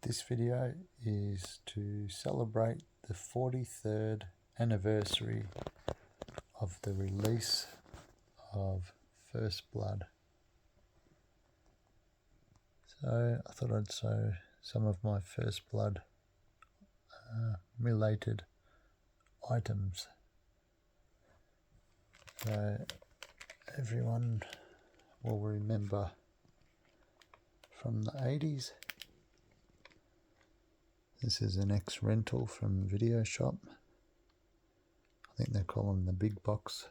This video is to celebrate the 43rd anniversary of the release of First Blood. So I thought I'd show some of my First Blood related items. So everyone will remember from the 80s. This is an ex-rental from Video Shop. I think they call them the big box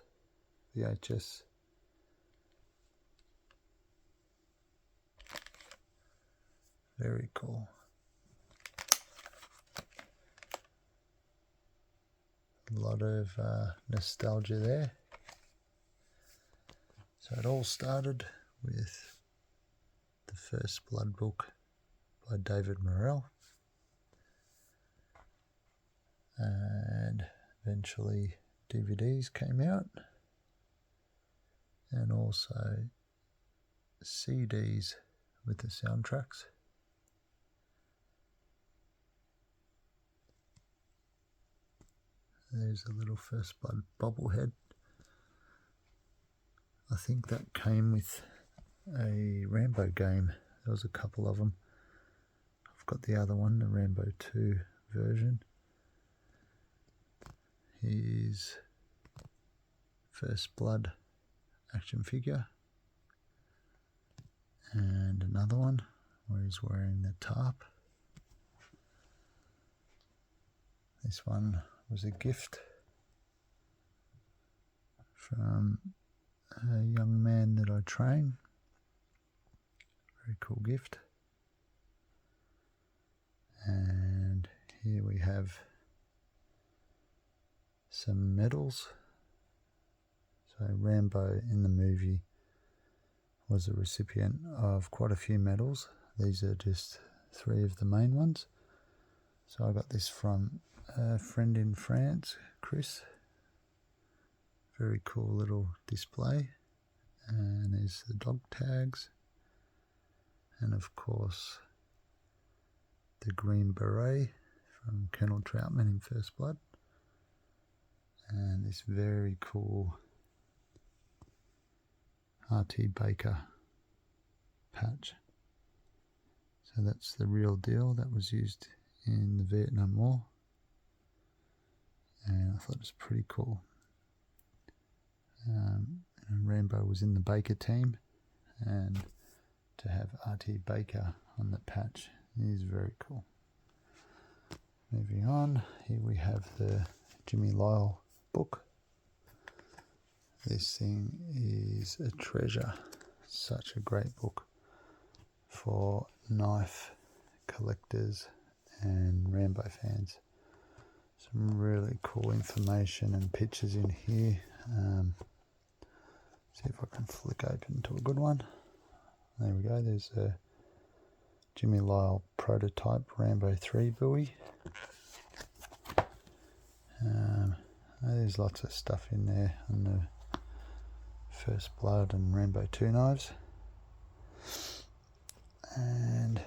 VHS. Very cool. A lot of nostalgia there. So it all started with the First Blood book by David Morrell, and eventually DVDs came out, and also CDs with the soundtracks. There's a little First Blood bobblehead. I think that came with a Rambo game. There was a couple of them. I've got the other one, the Rambo 2 version. Here's First Blood action figure. And another one where he's wearing the tarp. This one was a gift from a young man that I train. Very cool gift. And here we have some medals. So Rambo in the movie was a recipient of quite a few medals. These are just 3 of the main ones. So I got this from a friend in France, Chris. Very cool little display. And there's the dog tags. And of course the Green Beret from Colonel Troutman in First Blood. And this very cool R.T. Baker patch. So that's the real deal that was used in the Vietnam War. And I thought it was pretty cool. And Rambo was in the Baker team, and to have R.T. Baker on the patch is very cool. Moving on, here we have the Jimmy Lyle book. This thing is a treasure. Such a great book for knife collectors and Rambo fans. Some really cool information and pictures in here. See if I can flick open to a good one. There we go. There's a Jimmy Lyle prototype Rambo 3 buoy. There's lots of stuff in there on the First Blood and Rambo 2 knives. And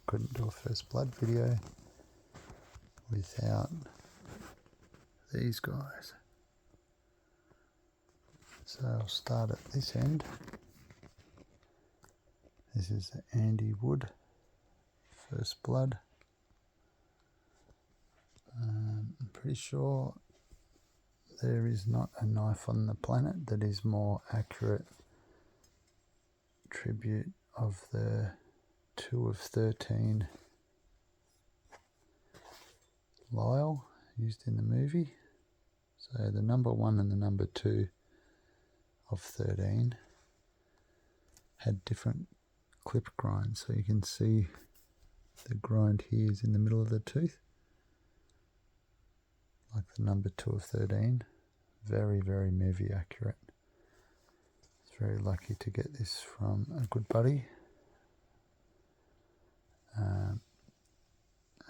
couldn't do a First Blood video without these guys. So I'll start at this end. This is the Andy Wood First Blood. I'm pretty sure there is not a knife on the planet that is more accurate tribute of the 2 of 13 Lyle used in the movie. So the number 1 and the number 2 of 13 had different clip grinds. So you can see the grind here is in the middle of the tooth, like the number 2 of 13. Very, very movie accurate. It's very lucky to get this from a good buddy.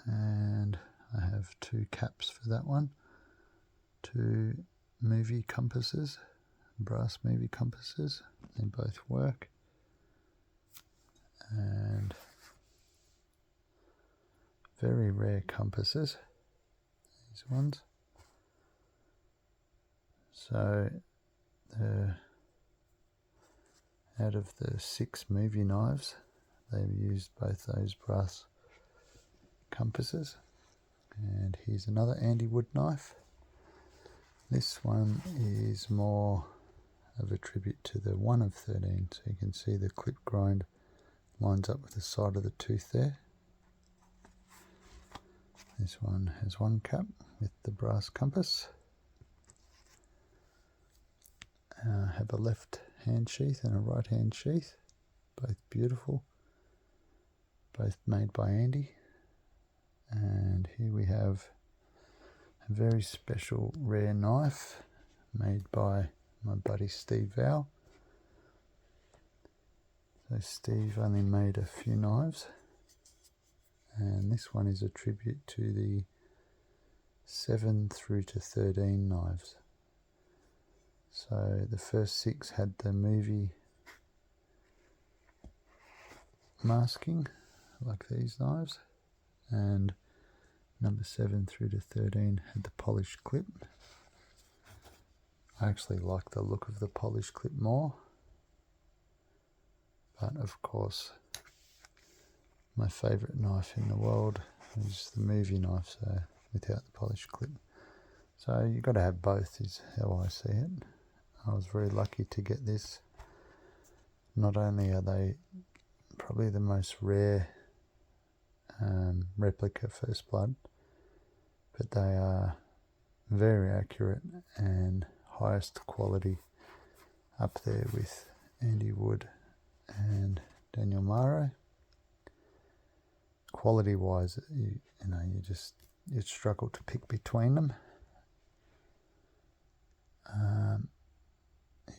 And I have 2 caps for that one. 2 movie compasses, brass movie compasses. They both work. And very rare compasses, these ones. So out of the 6 movie knives, they've used both those brass compasses. And here's another Andy Wood knife. This one is more of a tribute to the 1 of 13, so you can see the clip grind lines up with the side of the tooth there. This one has one cap with the brass compass. Have a left hand sheath and a right hand sheath, both beautiful, both made by Andy. And here we have a very special rare knife made by my buddy Steve Val. So Steve only made a few knives, and this one is a tribute to the 7 through to 13 knives. So the first 6 had the movie masking, like these knives, and number 7 through to 13 had the polished clip. I actually like the look of the polished clip more, but of course my favourite knife in the world is the movie knife, so without the polished clip. So you've got to have both is how I see it. I was very lucky to get this. Not only are they probably the most rare replica First Blood, but they are very accurate and highest quality, up there with Andy Wood and Daniel Maro. Quality wise, you struggle to pick between them.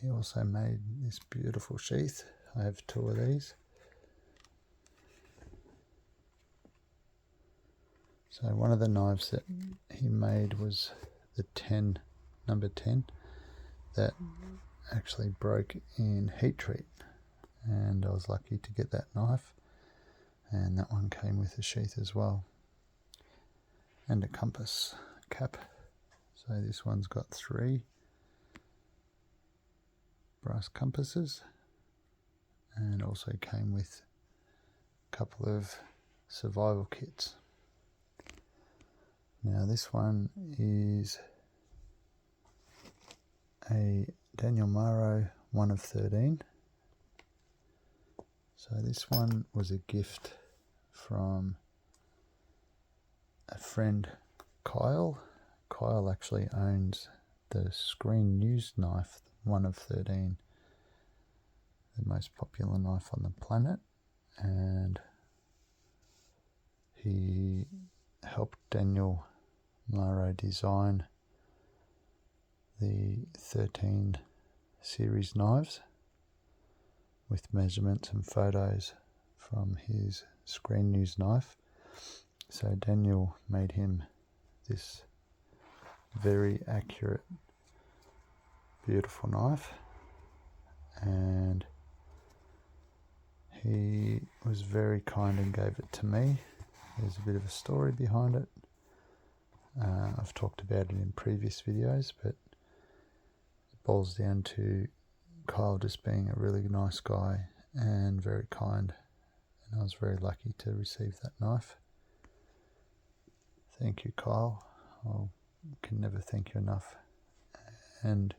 He also made this beautiful sheath. I have 2 of these. So one of the knives that he made was the number 10, that actually broke in heat treat, and I was lucky to get that knife, and that one came with a sheath as well, and a compass cap. So this one's got 3 brass compasses, and also came with a couple of survival kits. Now this one is a Daniel Maro 1 of 13. So this one was a gift from a friend, Kyle. Kyle actually owns the Screen News knife 1 of 13, the most popular knife on the planet, and he helped Daniel Maro design the 13 series knives with measurements and photos from his Screen News knife. So Daniel made him this very accurate, beautiful knife, and he was very kind and gave it to me. There's a bit of a story behind it. I've talked about it in previous videos, but it boils down to Kyle just being a really nice guy and very kind, and I was very lucky to receive that knife. Thank you, Kyle. I can never thank you enough. And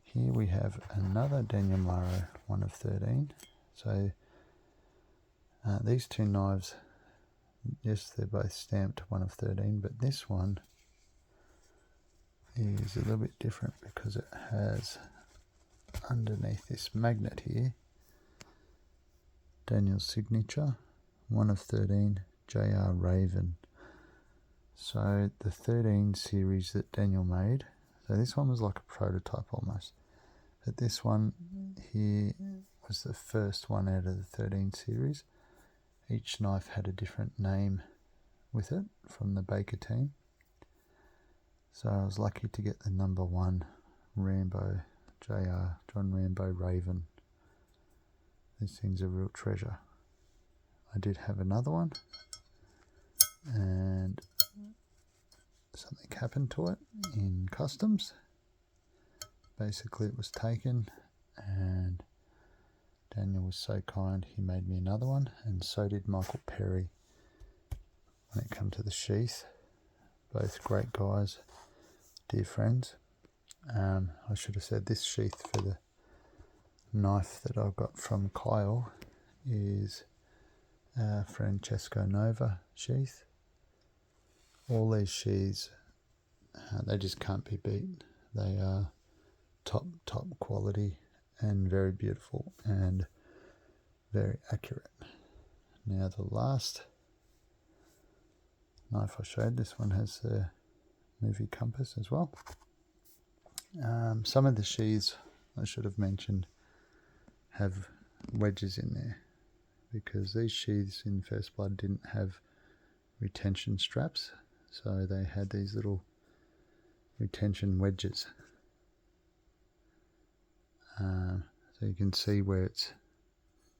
here we have another Daniel Maro 1 of 13. So these 2 knives, yes, they're both stamped 1 of 13, but this one is a little bit different because it has underneath this magnet here Daniel's signature, 1 of 13, J.R. Raven. So the 13 series that Daniel made, so this one was like a prototype almost, but this one here was the first one out of the 13 series. Each knife had a different name with it from the Baker team. So I was lucky to get the number 1 Rambo, J.R. John Rambo Raven. This thing's a real treasure. I did have another one, and something happened to it in customs. Basically it was taken, and Daniel was so kind he made me another one, and so did Michael Perry when it came to the sheath. Both great guys, dear friends. I should have said this sheath for the knife that I got from Kyle is Francesco Nova sheath. All these sheaths, they just can't be beat. They are top quality and very beautiful and very accurate. Now the last knife I showed, this one has the movie compass as well. Some of the sheaths, I should have mentioned, have wedges in there, because these sheaths in First Blood didn't have retention straps, so they had these little retention wedges. So you can see where it's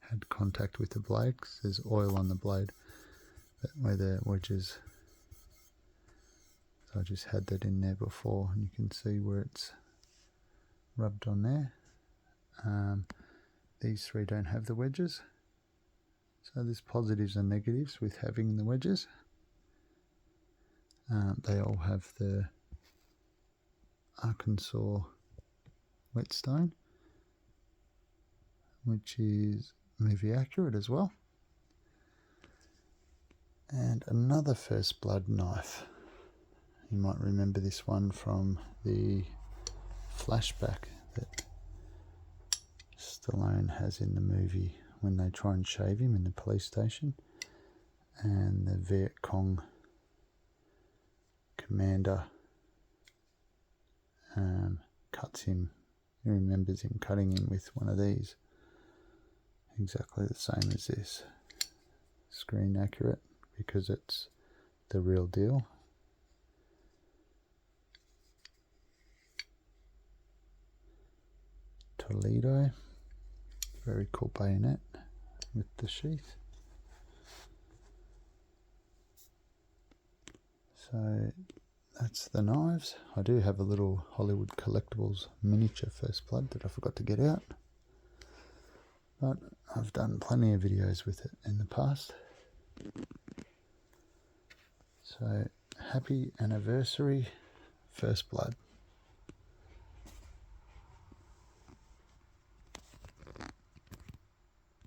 had contact with the blade, because there's oil on the blade, but where the wedges, so I just had that in there before, and you can see where it's rubbed on there. These three don't have the wedges, so there's positives and negatives with having the wedges. They all have the Arkansas whetstone, which is movie accurate as well. And another First Blood knife. You might remember this one from the flashback that Stallone has in the movie when they try and shave him in the police station, and the Viet Cong commander cuts him. He remembers him cutting him with one of these, exactly the same as this. Screen accurate because it's the real deal. Toledo, very cool bayonet with the sheath. So that's the knives. I do have a little Hollywood Collectibles miniature First Blood that I forgot to get out, but I've done plenty of videos with it in the past. So happy anniversary, First Blood.